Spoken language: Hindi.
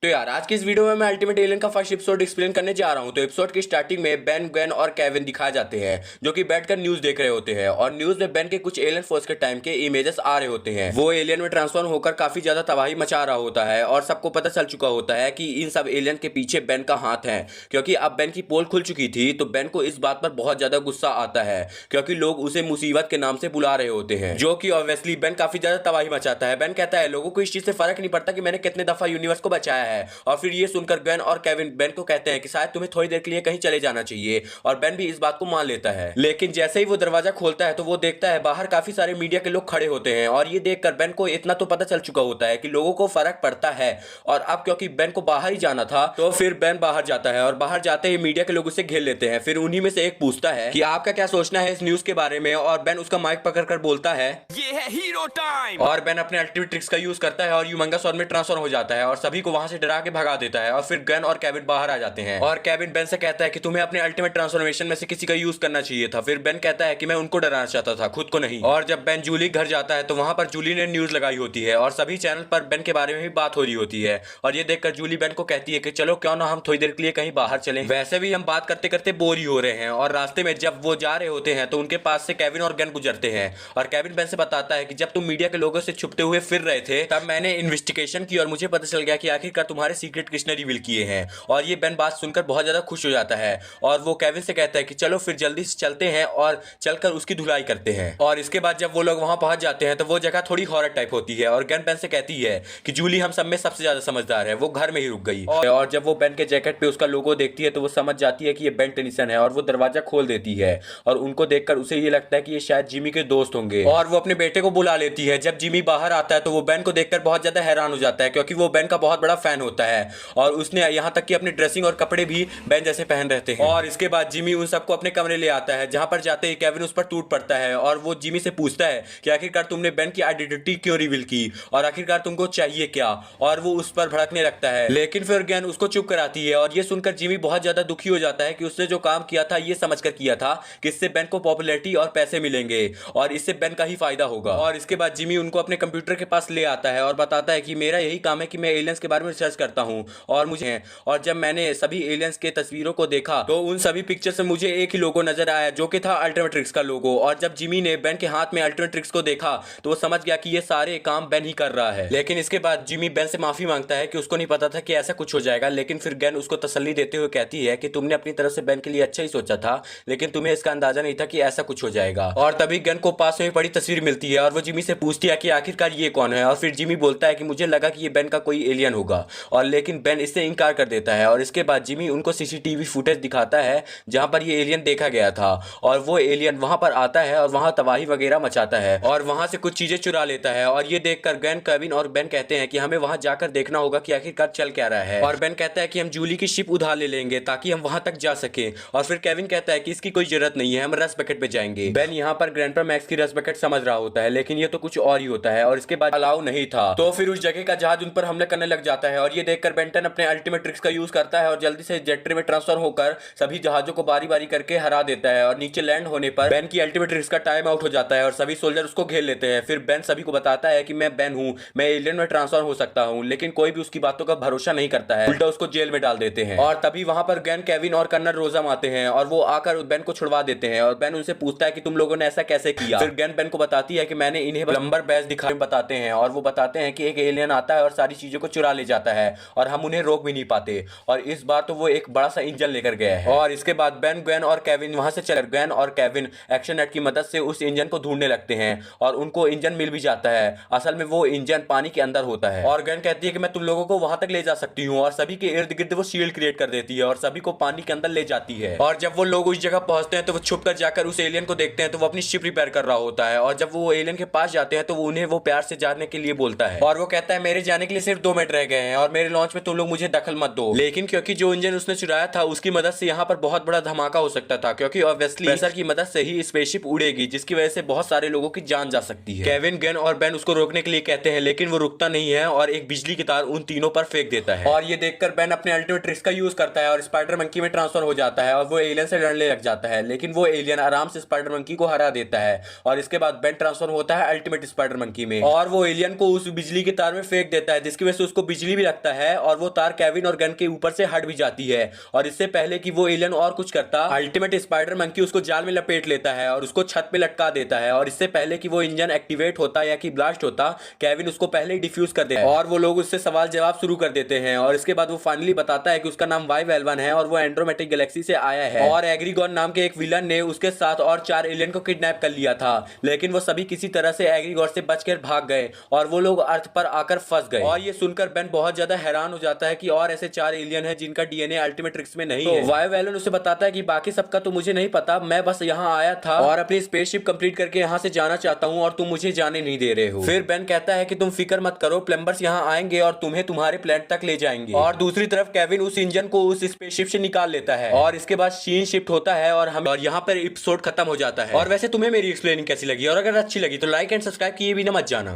तो यार आज की इस वीडियो में मैं अल्टीमेट एलियन का फर्स्ट एपिसोड एक्सप्लेन करने जा रहा हूं। तो एपिसोड की स्टार्टिंग में बेन, ग्वेन और केविन दिखाए जाते हैं जो कि बैठकर न्यूज देख रहे होते हैं और न्यूज में बेन के कुछ एलियन फोर्स के टाइम के इमेजेस आ रहे होते हैं। वो एलियन में ट्रांसफॉर्म होकर काफी ज्यादा तबाही मचा रहा होता है और सबको पता चल चुका होता है कि इन सब एलियन के पीछे बेन का हाथ है, क्योंकि अब बेन की पोल खुल चुकी थी। तो बेन को इस बात पर बहुत ज्यादा गुस्सा आता है क्योंकि लोग उसे मुसीबत के नाम से बुला रहे होते हैं, जो कि ऑब्वियसली बेन काफी ज्यादा तबाही मचाता है। बेन कहता है लोगों को इस चीज से फर्क नहीं पड़ता कि मैंने कितने दफा यूनिवर्स को बचाया है। और फिर ये सुनकर ग्वेन और केविन बेन को कहते हैं कि शायद तुम्हें थोड़ी देर के लिए कहीं चले जाना चाहिए, और बेन भी इस बात को मान लेता है। लेकिन जैसे ही वो दरवाजा खोलता है तो वो देखता है बाहर काफी सारे मीडिया के लोग खड़े होते हैं और ये देखकर बेन को इतना तो पता चल चुका होता है कि लोगों को फर्क पड़ता है। और अब क्योंकि बेन को बाहर ही जाना था तो फिर बेन बाहर जाता है और बाहर जाते ही मीडिया के लोग उसे घेर लेते हैं। फिर उन्हीं में से एक पूछता है कि आपका क्या सोचना है इस न्यूज के बारे में, और बेन उसका माइक पकड़कर बोलता है ये है हीरो टाइम। और बेन अपने अल्टीमेट ट्रिक्स का यूज करता है और ह्यूमंगस फॉर्म में ट्रांसफॉर्म हो जाता है और सभी को वहां से डरा के भगा देता है। और फिर ग्वेन और केविन बाहर आ जाते हैं और केविन बेन से कहता है कि तुम्हें अपने अल्टीमेट ट्रांसफॉर्मेशन में से किसी का यूज करना चाहिए था। फिर बेन कहता है कि मैं उनको डराना चाहता था, खुद को नहीं। और जब बेन जूली घर जाता है तो वहां पर जूली ने न्यूज लगाई होती है और सभी चैनल पर बेन के बारे में भी बात हो रही होती है। और ये देखकर जूली बेन को कहती है कि चलो क्यों ना हम थोड़ी देर के लिए कहीं बाहर चलें, वैसे भी हम बात करते करते बोर ही हो रहे हैं। और रास्ते में जब वो जा रहे होते हैं तो उनके पास से केविन और गेन गुजरते हैं और केविन बेन से बताता है कि जब तुम मीडिया के लोगों से छुपते हुए फिर रहे थे तब मैंने इन्वेस्टिगेशन की और मुझे पता चल गया कि आखिरकार तुम्हारे सीक्रेट किसने रिवील किए हैं। और ये बेन बात सुनकर बहुत ज्यादा खुश हो जाता है और वो केविन से कहता है कि चलो फिर जल्दी से चलते हैं और चलकर उसकी धुलाई करते हैं। और इसके बाद जब वो लोग वहां पहुंच जाते हैं तो वो जगह थोड़ी हॉरर टाइप होती है और गेन बेन से कहती है कि जूली हम सब में सबसे ज्यादा समझदार है, वो घर में ही रुक गई। और जब वो बेन के जैकेट पे उसका लोगो देखती है तो वो समझ जाती है कि ये बेन टेनिसन है और वो दरवाजा खोल देती है। और उनको देखकर उसे ये लगता है कि ये शायद जिमी के दोस्त होंगे और वो अपने बेटे को बुला लेती है। जब जिमी बाहर आता है तो वो बेन को देखकर बहुत ज्यादा हैरान हो जाता है क्योंकि वो बेन का बहुत बड़ा फैन होता है और उसने यहाँ तक कि अपनी ड्रेसिंग और कपड़े भी बेन जैसे पहन रहते हैं। और इसके बाद जिमी उन सबको अपने कमरे ले आता है, जहां पर जाते ही केविन उस पर टूट पड़ता है और वो जिमी से पूछता है कि आखिरकार तुमने बेन की आइडेंटिटी क्यों रिवील की और आखिरकार तुमको चाहिए क्या। और वो उस पर भड़कने लगता है लेकिन फिर गेन उसको चुप कराती है। और ये सुनकर जिमी बहुत ज्यादा दुखी हो जाता है कि उसने जो काम किया था ये समझकर किया था कि इससे बेन को पॉपुलैरिटी और पैसे मिलेंगे और इससे बेन का ही फायदा होगा। और इसके बाद जिमी उनको अपने कंप्यूटर के पास ले आता है और बताता है कि मेरा यही काम है कि मैं एलियंस के बारे में रिसर्च करता हूँ और मुझे और जब मैंने सभी एलियंस के तस्वीरों को देखा तो उन सभी पिक्चर्स में मुझे एक ही लोगो नजर आया जो कि था अल्टीमेट ट्रिक्स का लोगो। और जब जिमी ने बेन के हाथ में अल्टीमेट ट्रिक्स को देखा तो वो समझ गया कि ये सारे काम बेन ही कर रहा है। लेकिन इसके बाद जिमी बेन से माफी मांगता है कि उसको नहीं पता था कि ऐसा कुछ हो जाएगा। लेकिन फिर गेन उसको तसल्ली देते हुए कहती है कि तुमने अपनी तरफ से बेन के लिए अच्छा ही सोचा था लेकिन तुम्हें इसका अंदाजा नहीं था कि ऐसा कुछ हो जाएगा। और तभी गेन को पास में पड़ी तस्वीर मिलती है और वो जिमी से पूछती है कि आखिरकार ये कौन है। और फिर जिमी बोलता है कि मुझे लगा कि ये बेन का कोई एलियन होगा और लेकिन बेन इससे इनकार कर देता है। और इसके बाद जिमी उनको सीसीटीवी फुटेज दिखाता है जहां पर ये एलियन देखा गया था और वो एलियन वहां पर आता है और वहां तबाही वगैरह मचाता है और वहां से कुछ चीजें चुरा लेता है। और ये देखकर गेन, केविन और बेन कहते हैं कि हमें वहां जाकर देखना होगा कि आखिरकार चल क्या रहा है। और बेन कहता है कि हम जूली की शिप उधार ले लेंगे ताकि हम वहां तक जा सके। और फिर केविन कहता है कि इसकी कोई जरूरत नहीं है, हम रस बकेट पे जाएंगे। बेन यहाँ पर ग्रैंडपा मैक्स की रस बकेट समझ रहा होता है लेकिन ये तो कुछ और ही होता है। और इसके बाद अलाउ नहीं था तो फिर उस जगह का जहाज उन पर हमले करने लग जाता है। और ये देखकर बेंटन अपने अल्टीमेट ट्रिक्स का यूज करता है और जल्दी से जेट्री में ट्रांसफर होकर सभी जहाजों को बारी बारी करके हरा देता है। और नीचे लैंड होने पर बेन की अल्टीमेट ट्रिक्स का टाइम आउट हो जाता है और सभी सोल्जर उसको घेर लेते हैं। फिर बेन सभी को बताता है कि मैं बेन हूं, मैं एलियन में ट्रांसफर हो सकता हूं। लेकिन कोई भी उसकी बातों का भरोसा नहीं करता है, उल्टा उसको जेल में डाल देते हैं। और तभी वहां पर गेन, केविन और कर्नल रोजम आते हैं और वो आकर बेन को छुड़वा देते हैं। और बेन उनसे पूछता है कि तुम लोगों ने ऐसा कैसे किया। फिर गेन बेन को बताती है कि मैंने इन्हें प्लम्बर बैच दिखा बताते हैं और वो बताते हैं कि एक एलियन आता है और सारी चीजों को चुरा ले जाता है और हम उन्हें रोक भी नहीं पाते। और इस बार तो वो एक बड़ा सा इंजन लेकर गया है। और इसके बाद बेन, ग्वेन और केविन वहां से चले। ग्वेन और केविन एक्शन नेट की मदद से उस इंजन को ढूंढने लगते हैं और उनको इंजन मिल भी जाता है। असल में वो इंजन पानी के अंदर होता है। और ग्वेन कहती है कि मैं तुम लोगों को वहां तक ले जा सकती हूँ और सभी के इर्द गिर्द वो शील्ड क्रिएट कर देती है और सभी को पानी के अंदर ले जाती है। और जब वो लोग उस जगह पहुंचते हैं तो वो छुप कर जाकर उस एलियन को देखते हैं तो वो अपनी शिप रिपेयर कर रहा होता है। और जब वो एलियन के पास जाते हैं तो वो उन्हें वो प्यार से जाने के लिए बोलता है और वो कहता है मेरे जाने के लिए सिर्फ 2 मिनट रह गए हैं और मेरे लॉन्च में तुम लोग मुझे दखल मत दो। लेकिन क्योंकि जो इंजन उसने चुराया था उसकी मदद से यहाँ पर बहुत बड़ा धमाका हो सकता था क्योंकि ऑब्वियसली प्रेशर की मदद से ही स्पेसशिप उड़ेगी जिसकी वजह से बहुत सारे लोगों की जान जा सकती है। केविन, गेन और बेन उसको रोकने के लिए कहते हैं लेकिन वो रुकता नहीं है और एक बिजली की तार उन तीनों पर फेंक देता है। और ये देखकर बेन अपने अल्टीमेट ट्रिक्स का यूज करता है और स्पाइडर मंकी में ट्रांसफर हो जाता है और वो एलियन से लड़ने लग जाता है। लेकिन वो एलियन आराम से स्पाइडर मंकी को हरा देता है। और इसके बाद बेन ट्रांसफर होता है अल्टीमेट स्पाइडर मंकी में और वो एलियन को उस बिजली की तार में फेंक देता है जिसकी वजह से उसको बिजली भी लगता है और वो तार केविन और गन के ऊपर से हट भी जाती है। और इससे पहले कि वो एलियन और कुछ करता, अल्टीमेट स्पाइडर मंकी उसको जाल में लपेट लेता है और उसको छत पे लटका देता है। और इससे पहले कि वो इंजन एक्टिवेट होता या कि ब्लास्ट होता, केविन उसको पहले ही डिफ्यूज कर देता है और वो लोग उससे सवाल जवाब शुरू कर देते हैं। और इसके बाद वो फाइनली बताता है कि उसका नाम वाई-वेल-1 है और वो एंड्रोमेटिक गैलेक्सी से आया है और एग्रीगॉन नाम के एक विलन ने उसके साथ और 4 एलियन को किडनैप कर लिया था, लेकिन वो सभी किसी तरह से एग्रीगॉन से बचकर भाग गए और वो लोग अर्थ पर आकर फंस गए। और ये सुनकर बेन बहुत ज्यादा हैरान हो जाता है कि और ऐसे 4 एलियन हैं जिनका डीएनए अल्टीमेट रिक्स में नहीं है। वाई-वेल-1 उसे बताता है कि बाकी सबका तो मुझे नहीं पता, मैं बस यहाँ आया था और अपनी स्पेसशिप कंप्लीट करके यहाँ से जाना चाहता हूँ और तुम मुझे जाने नहीं दे रहे हो। फिर बेन कहता है कि तुम फिक्र मत करो, प्लम्बर्स यहाँ आएंगे और तुम्हें तुम्हारे प्लेनेट तक ले जाएंगे। और दूसरी तरफ केविन उस इंजन को उस स्पेसशिप से निकाल लेता है और इसके बाद सीन शिफ्ट होता है और यहाँ पर एपिसोड खत्म हो जाता है। और वैसे तुम्हें मेरी एक्सप्लेनिंग कैसी लगी, और अगर अच्छी लगी तो लाइक एंड सब्सक्राइब किए बिना मत जाना।